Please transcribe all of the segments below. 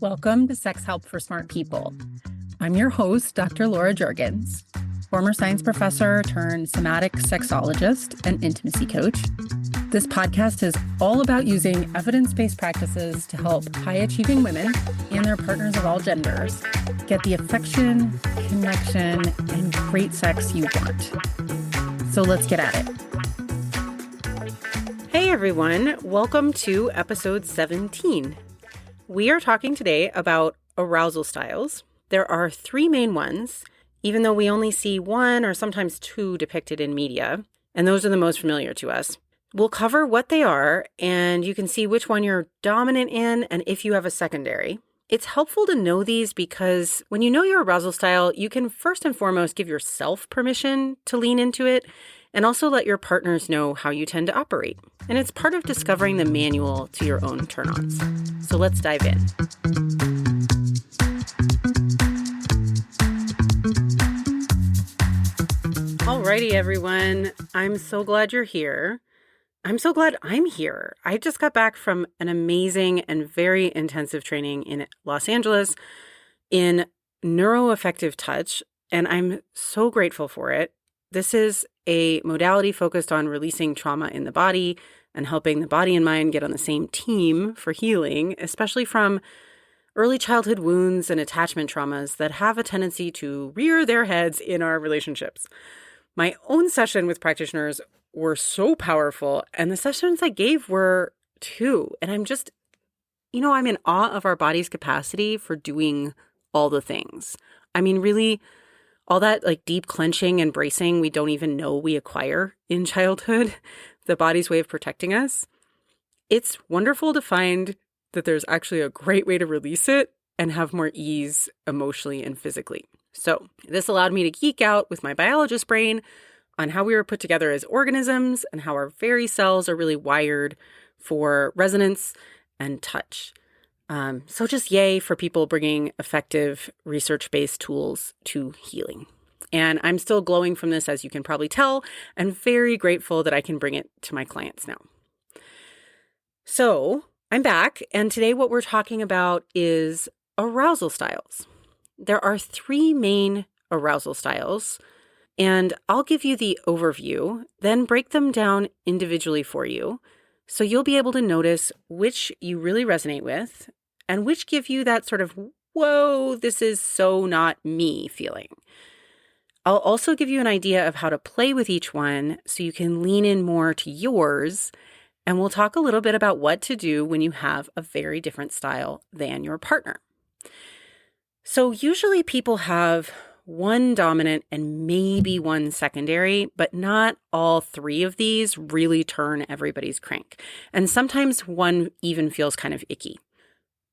Welcome to Sex Help for Smart People. I'm your host, Dr. Laura Jurgens, former science professor turned somatic sexologist and intimacy coach. This podcast is all about using evidence-based practices to help high-achieving women and their partners of all genders get the affection, connection, and great sex you want. So let's get at it. Hey everyone, welcome to episode 17. We are talking today about arousal styles. There are three main ones, even though we only see one or sometimes two depicted in media, and those are the most familiar to us. We'll cover what they are, and you can see which one you're dominant in and if you have a secondary. It's helpful to know these because when you know your arousal style, you can first and foremost give yourself permission to lean into it and also let your partners know how you tend to operate. And it's part of discovering the manual to your own turn-ons. So let's dive in. Alrighty, everyone. I'm so glad you're here. I'm so glad I'm here. I just got back from an amazing and very intensive training in Los Angeles in neuroaffective touch, and I'm so grateful for it. This is a modality focused on releasing trauma in the body and helping the body and mind get on the same team for healing, especially from early childhood wounds and attachment traumas that have a tendency to rear their heads in our relationships. My own session with practitioners were so powerful, and the sessions I gave were too. And I'm just, I'm in awe of our body's capacity for doing all the things. I mean, really, all that like deep clenching and bracing we don't even know we acquire in childhood, the body's way of protecting us. It's wonderful to find that there's actually a great way to release it and have more ease emotionally and physically. So this allowed me to geek out with my biologist brain on how we were put together as organisms and how our very cells are really wired for resonance and touch. So just yay for people bringing effective research-based tools to healing. And I'm still glowing from this, as you can probably tell, and very grateful that I can bring it to my clients now. So I'm back, and today what we're talking about is arousal styles. There are three main arousal styles, and I'll give you the overview, then break them down individually for you, so you'll be able to notice which you really resonate with and which give you that sort of, whoa, this is so not me feeling. I'll also give you an idea of how to play with each one so you can lean in more to yours, and we'll talk a little bit about what to do when you have a very different style than your partner. So usually people have one dominant and maybe one secondary, but not all three of these really turn everybody's crank. And sometimes one even feels kind of icky.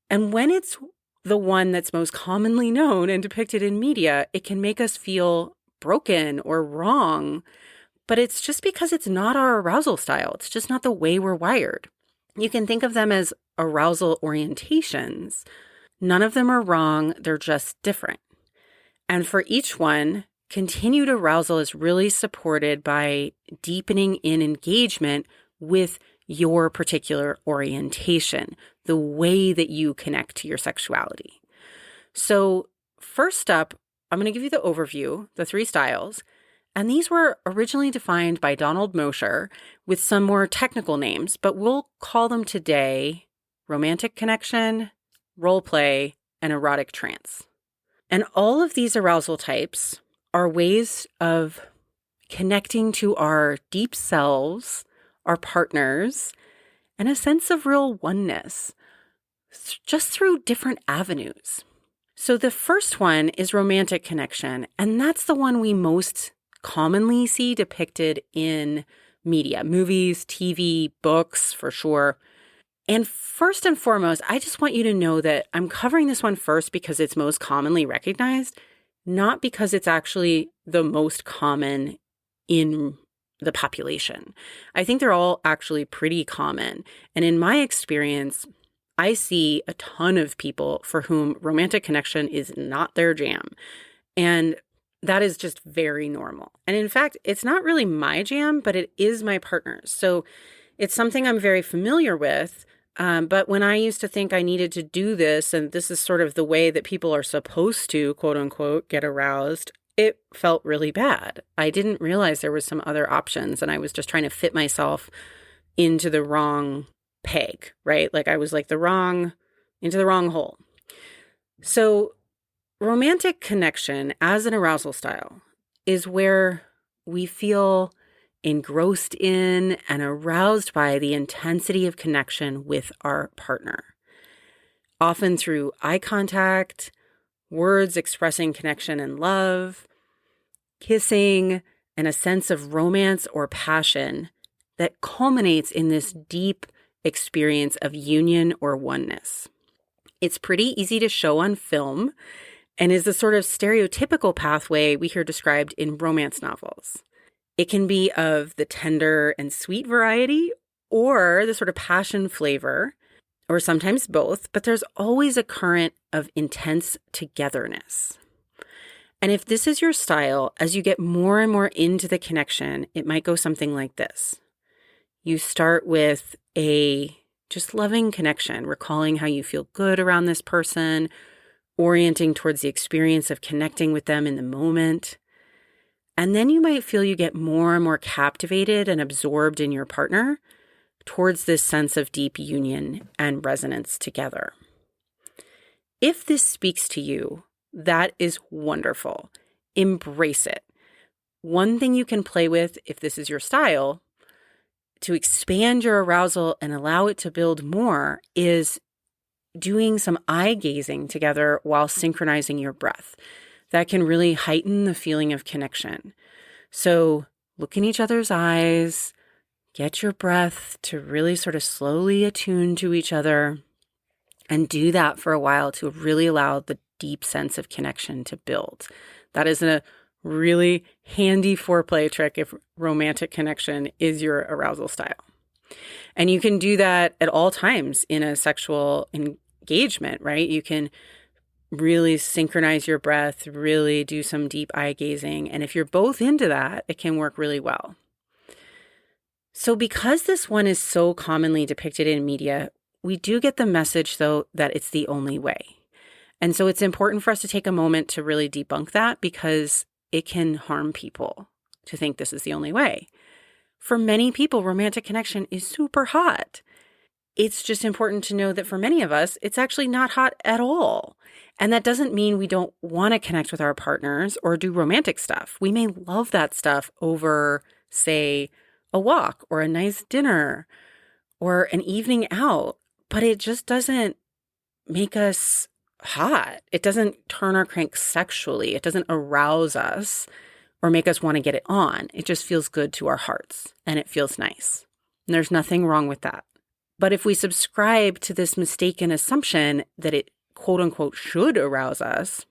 And when it's the one that's most commonly known and depicted in media, it can make us feel broken or wrong, but it's just because it's not our arousal style. It's just not the way we're wired. You can think of them as arousal orientations. None of them are wrong, they're just different. And for each one, continued arousal is really supported by deepening in engagement with your particular orientation, the way that you connect to your sexuality. So first up, I'm going to give you the overview, the three styles. And these were originally defined by Donald Mosher with some more technical names, but we'll call them today romantic connection, role play, and erotic trance. And all of these arousal types are ways of connecting to our deep selves, our partners, and a sense of real oneness, just through different avenues. So the first one is romantic connection, and that's the one we most commonly see depicted in media, movies, TV, books, for sure. And first and foremost, I just want you to know that I'm covering this one first because it's most commonly recognized, not because it's actually the most common in the population. I think they're all actually pretty common. And in my experience, I see a ton of people for whom romantic connection is not their jam. And that is just very normal. And in fact, it's not really my jam, but it is my partner's. So it's something I'm very familiar with, But when I used to think I needed to do this, and this is sort of the way that people are supposed to, quote unquote, get aroused, it felt really bad. I didn't realize there was some other options, and I was just trying to fit myself into the wrong peg, right? Like I was like into the wrong hole. So romantic connection as an arousal style is where we feel engrossed in and aroused by the intensity of connection with our partner, often through eye contact, words expressing connection and love, kissing, and a sense of romance or passion that culminates in this deep experience of union or oneness. It's pretty easy to show on film and is the sort of stereotypical pathway we hear described in romance novels. It can be of the tender and sweet variety or the sort of passion flavor, or sometimes both, but there's always a current of intense togetherness. And if this is your style, as you get more and more into the connection, it might go something like this. You start with a just loving connection, recalling how you feel good around this person, orienting towards the experience of connecting with them in the moment. And then you might feel you get more and more captivated and absorbed in your partner towards this sense of deep union and resonance together. If this speaks to you, that is wonderful. Embrace it. One thing you can play with, if this is your style, to expand your arousal and allow it to build more is doing some eye gazing together while synchronizing your breath. That can really heighten the feeling of connection. So look in each other's eyes, get your breath to really sort of slowly attune to each other, and do that for a while to really allow the deep sense of connection to build. That is a really handy foreplay trick if romantic connection is your arousal style. And you can do that at all times in a sexual engagement, right? You can really synchronize your breath, really do some deep eye gazing. And if you're both into that, it can work really well. So because this one is so commonly depicted in media, we do get the message, though, that it's the only way. And so it's important for us to take a moment to really debunk that because it can harm people to think this is the only way. For many people, romantic connection is super hot. It's just important to know that for many of us, it's actually not hot at all. And that doesn't mean we don't want to connect with our partners or do romantic stuff. We may love that stuff over, say, a walk or a nice dinner or an evening out, but it just doesn't make us hot. It doesn't turn our crank sexually. It doesn't arouse us or make us want to get it on. It just feels good to our hearts and it feels nice. And there's nothing wrong with that. But if we subscribe to this mistaken assumption that it quote unquote should arouse us,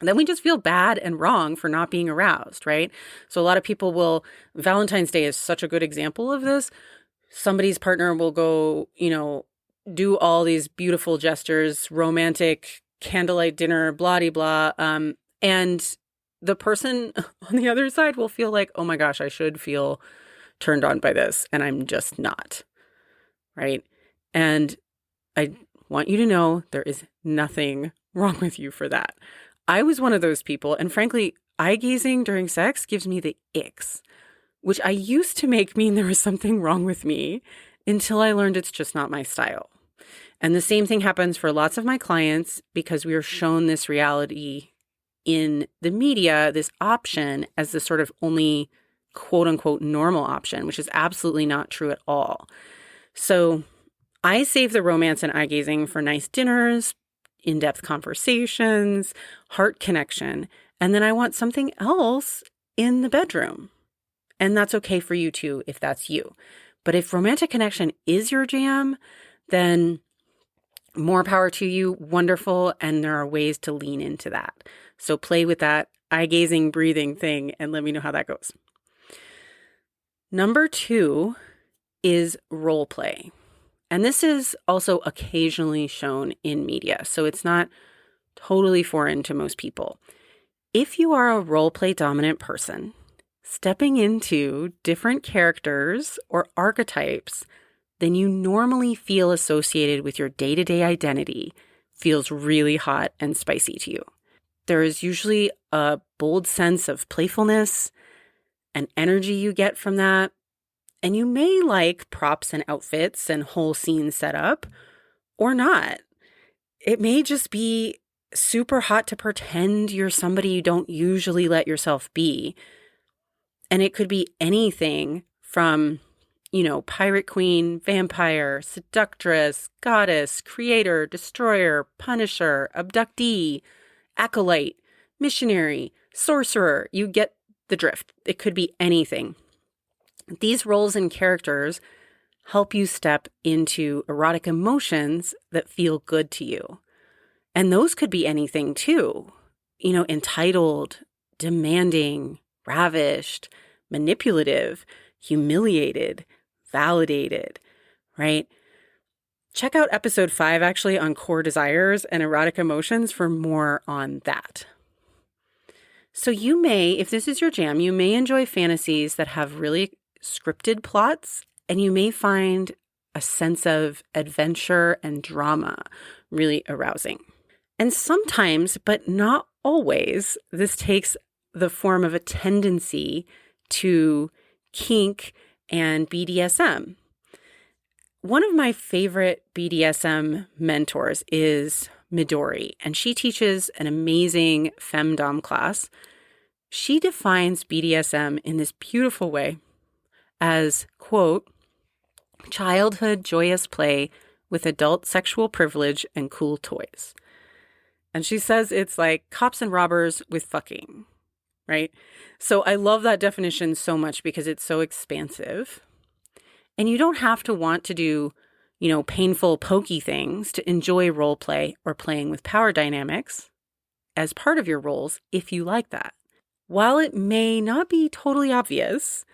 then we just feel bad and wrong for not being aroused, right? So a lot of people Valentine's Day is such a good example of this. Somebody's partner will go, do all these beautiful gestures, romantic candlelight dinner, blah, blah, and the person on the other side will feel like, oh my gosh, I should feel turned on by this, and I'm just not, right? And I want you to know there is nothing wrong with you for that. I was one of those people, and frankly, eye gazing during sex gives me the icks, which I used to make mean there was something wrong with me until I learned it's just not my style. And the same thing happens for lots of my clients because we are shown this reality in the media, this option as the sort of only quote unquote normal option, which is absolutely not true at all. So I save the romance and eye gazing for nice dinners, in-depth conversations, heart connection, and then I want something else in the bedroom. And that's okay for you too, if that's you. But if romantic connection is your jam, then more power to you, wonderful, and there are ways to lean into that. So play with that eye-gazing, breathing thing and let me know how that goes. Number 2 is role play. And this is also occasionally shown in media, so it's not totally foreign to most people. If you are a role play dominant person, stepping into different characters or archetypes than you normally feel associated with your day-to-day identity feels really hot and spicy to you. There is usually a bold sense of playfulness and energy you get from that. And you may like props and outfits and whole scene setup or not. It may just be super hot to pretend you're somebody you don't usually let yourself be. And it could be anything from, pirate queen, vampire, seductress, goddess, creator, destroyer, punisher, abductee, acolyte, missionary, sorcerer. You get the drift. It could be anything. These roles and characters help you step into erotic emotions that feel good to you. And those could be anything too. Entitled, demanding, ravished, manipulative, humiliated, validated, right? Check out episode 5 actually on core desires and erotic emotions for more on that. So you may, if this is your jam, you may enjoy fantasies that have really scripted plots, and you may find a sense of adventure and drama really arousing. And sometimes, but not always, this takes the form of a tendency to kink and BDSM. One of my favorite BDSM mentors is Midori, and she teaches an amazing femdom class. She defines BDSM in this beautiful way as, quote, childhood joyous play with adult sexual privilege and cool toys. And she says it's like cops and robbers with fucking, right? So I love that definition so much because it's so expansive. And you don't have to want to do, painful, pokey things to enjoy role play or playing with power dynamics as part of your roles if you like that. While it may not be totally obvious,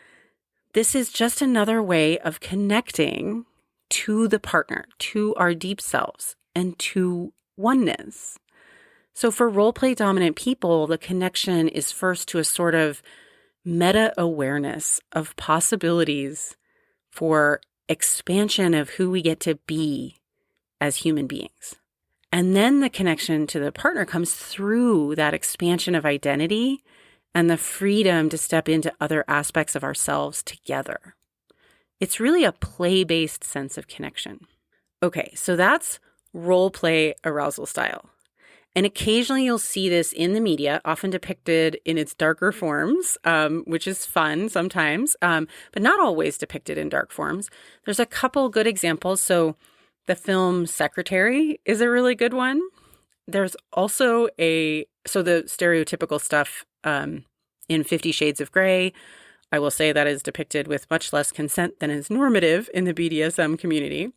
this is just another way of connecting to the partner, to our deep selves, and to oneness. So for role-play dominant people, the connection is first to a sort of meta-awareness of possibilities for expansion of who we get to be as human beings. And then the connection to the partner comes through that expansion of identity and the freedom to step into other aspects of ourselves together. It's really a play-based sense of connection. Okay, so that's role-play arousal style. And occasionally you'll see this in the media, often depicted in its darker forms, which is fun sometimes, but not always depicted in dark forms. There's a couple good examples. So the film Secretary is a really good one. There's also the stereotypical stuff in 50 Shades of Grey, I will say that is depicted with much less consent than is normative in the BDSM community.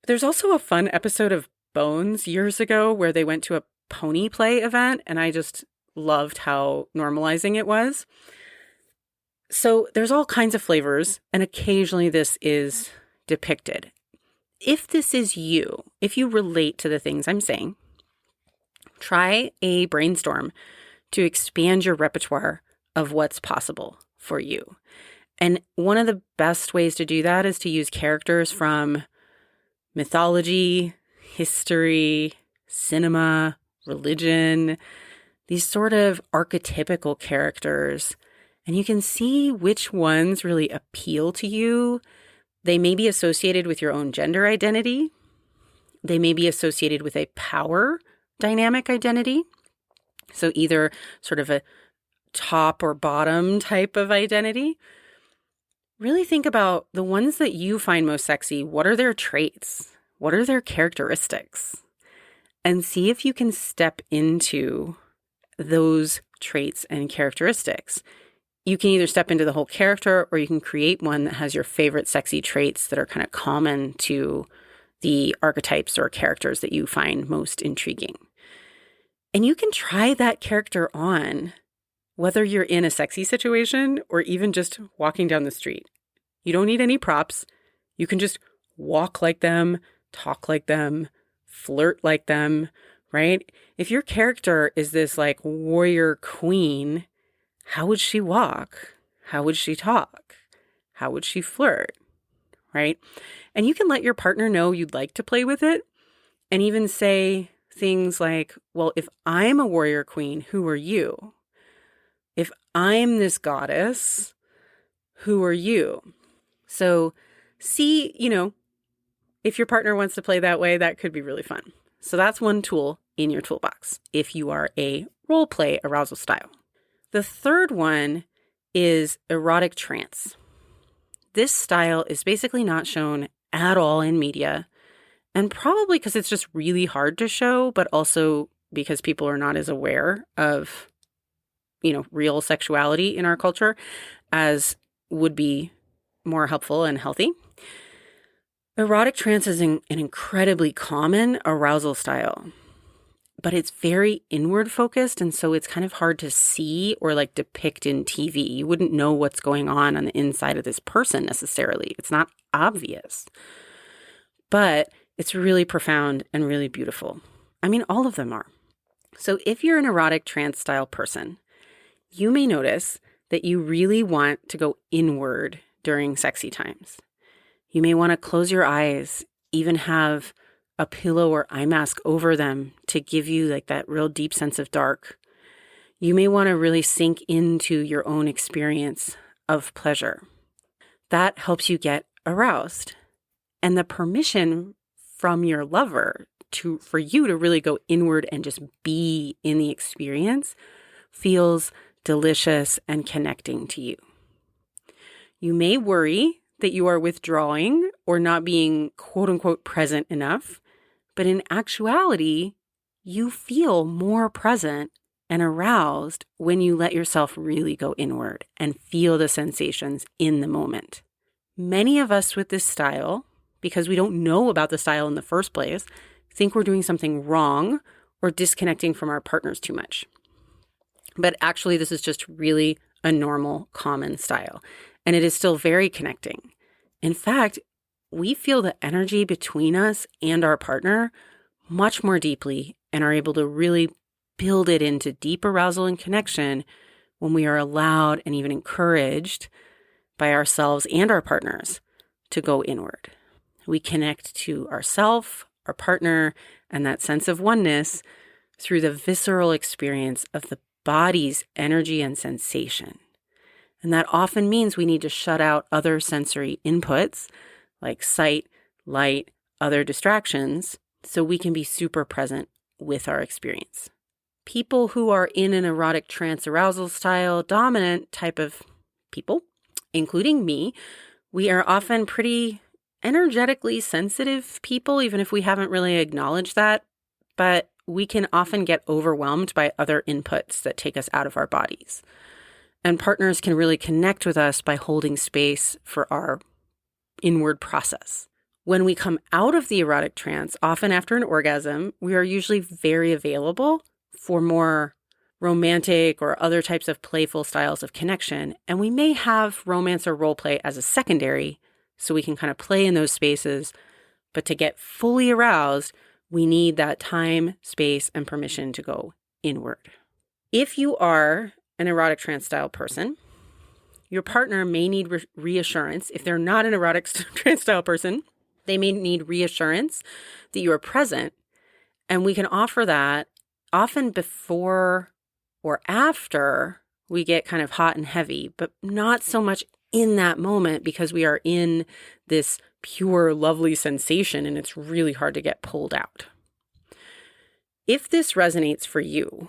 There's also a fun episode of Bones years ago where they went to a pony play event, and I just loved how normalizing it was. So there's all kinds of flavors, and occasionally this is depicted. If this is you, if you relate to the things I'm saying, try a brainstorm to expand your repertoire of what's possible for you. And one of the best ways to do that is to use characters from mythology, history, cinema, religion, these sort of archetypical characters. And you can see which ones really appeal to you. They may be associated with your own gender identity. They may be associated with a power dynamic identity. So either sort of a top or bottom type of identity. Really think about the ones that you find most sexy. What are their traits? What are their characteristics? And see if you can step into those traits and characteristics. You can either step into the whole character, or you can create one that has your favorite sexy traits that are kind of common to the archetypes or characters that you find most intriguing. And you can try that character on, whether you're in a sexy situation or even just walking down the street. You don't need any props. You can just walk like them, talk like them, flirt like them, right? If your character is this like warrior queen, how would she walk? How would she talk? How would she flirt? right? And you can let your partner know you'd like to play with it and even say things like, well, if I'm a warrior queen, who are you? If I'm this goddess, who are you? So see, if your partner wants to play that way, that could be really fun. So that's one tool in your toolbox if you are a role play arousal style. The third one is erotic trance. This style is basically not shown at all in media, and probably because it's just really hard to show, but also because people are not as aware of, real sexuality in our culture as would be more helpful and healthy. Erotic trance is an incredibly common arousal style, but it's very inward focused, and so it's kind of hard to see or depict in TV. You wouldn't know what's going on the inside of this person necessarily. It's not obvious, but it's really profound and really beautiful. I mean, all of them are. So if you're an erotic trance style person, you may notice that you really want to go inward during sexy times. You may want to close your eyes, even have a pillow or eye mask over them to give you that real deep sense of dark. You may want to really sink into your own experience of pleasure. That helps you get aroused. And the permission from your lover for you to really go inward and just be in the experience feels delicious and connecting to you. You may worry that you are withdrawing or not being quote unquote present enough, but in actuality, you feel more present and aroused when you let yourself really go inward and feel the sensations in the moment. Many of us with this style, because we don't know about the style in the first place, think we're doing something wrong or disconnecting from our partners too much. But actually, this is just really a normal, common style, and it is still very connecting. In fact, we feel the energy between us and our partner much more deeply and are able to really build it into deep arousal and connection when we are allowed and even encouraged by ourselves and our partners to go inward. We connect to ourself, our partner, and that sense of oneness through the visceral experience of the body's energy and sensation. And that often means we need to shut out other sensory inputs like sight, light, other distractions, so we can be super present with our experience. People who are in an erotic trance arousal style dominant type of people, including me, we are often pretty energetically sensitive people, even if we haven't really acknowledged that, but we can often get overwhelmed by other inputs that take us out of our bodies. And partners can really connect with us by holding space for our inward process. When we come out of the erotic trance, often after an orgasm, we are usually very available for more romantic or other types of playful styles of connection. And we may have romance or role play as a secondary, so we can kind of play in those spaces. But to get fully aroused, we need that time, space, and permission to go inward. If you are an erotic trance style person, your partner may need reassurance. If they're not an erotic trance style person, they may need reassurance that you are present. And we can offer that often before or after we get kind of hot and heavy, but not so much in that moment because we are in this pure, lovely sensation and it's really hard to get pulled out. If this resonates for you,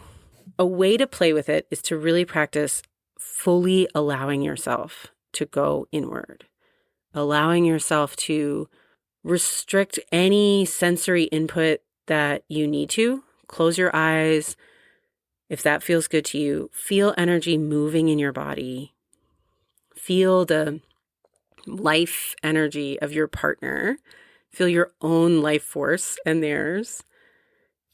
a way to play with it is to really practice fully allowing yourself to go inward, allowing yourself to restrict any sensory input that you need to. Close your eyes. If that feels good to you, feel energy moving in your body. Feel the life energy of your partner. Feel your own life force and theirs.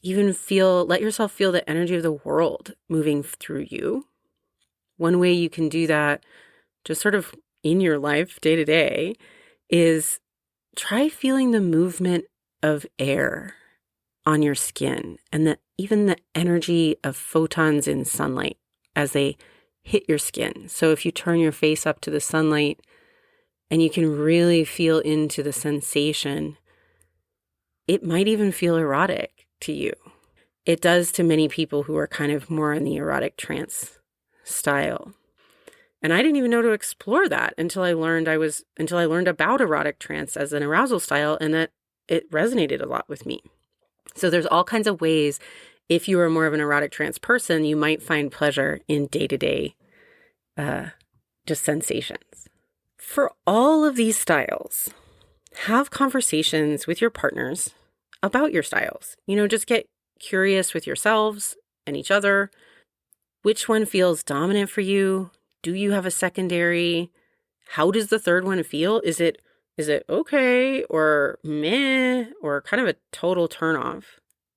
Even let yourself feel the energy of the world moving through you. One way you can do that, just sort of in your life day to day, is try feeling the movement of air on your skin and even the energy of photons in sunlight as they hit your skin. So if you turn your face up to the sunlight and you can really feel into the sensation, it might even feel erotic to you. It does to many people who are kind of more in the erotic trance style. And I didn't even know to explore that until I learned about erotic trance as an arousal style, and that it resonated a lot with me. So there's all kinds of ways, if you are more of an erotic trance person, you might find pleasure in day-to-day just sensations. For all of these styles, have conversations with your partners about your styles. Just get curious with yourselves and each other. Which one feels dominant for you? Do you have a secondary? How does the third one feel? Is it okay or meh or kind of a total turnoff?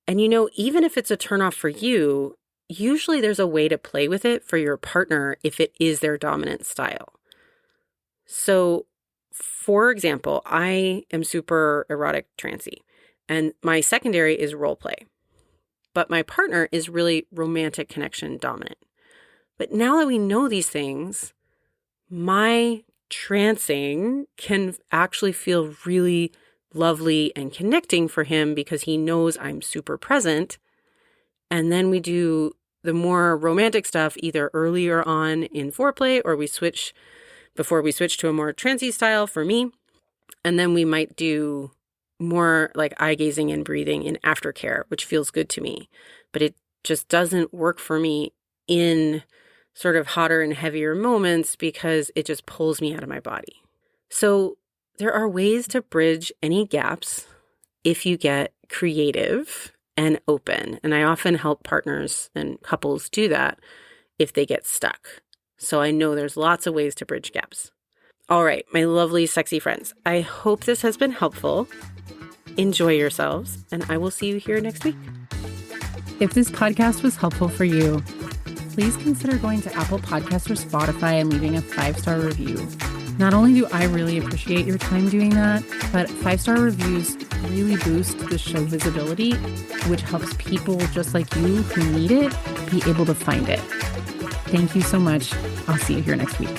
And even if it's a turnoff for you, usually there's a way to play with it for your partner if it is their dominant style. So, for example, I am super erotic trancy, and my secondary is role play. But my partner is really romantic connection dominant. But now that we know these things, my trancing can actually feel really lovely and connecting for him because he knows I'm super present. And then we do the more romantic stuff either earlier on in foreplay, or before we switch to a more trancy style for me. And then we might do more like eye gazing and breathing in aftercare, which feels good to me. But it just doesn't work for me in sort of hotter and heavier moments because it just pulls me out of my body. So there are ways to bridge any gaps if you get creative and open. And I often help partners and couples do that if they get stuck. So I know there's lots of ways to bridge gaps. All right, my lovely, sexy friends, I hope this has been helpful. Enjoy yourselves, and I will see you here next week. If this podcast was helpful for you, please consider going to Apple Podcasts or Spotify and leaving a 5-star review. Not only do I really appreciate your time doing that, but 5-star reviews really boost the show visibility, which helps people just like you who need it be able to find it. Thank you so much. I'll see you here next week.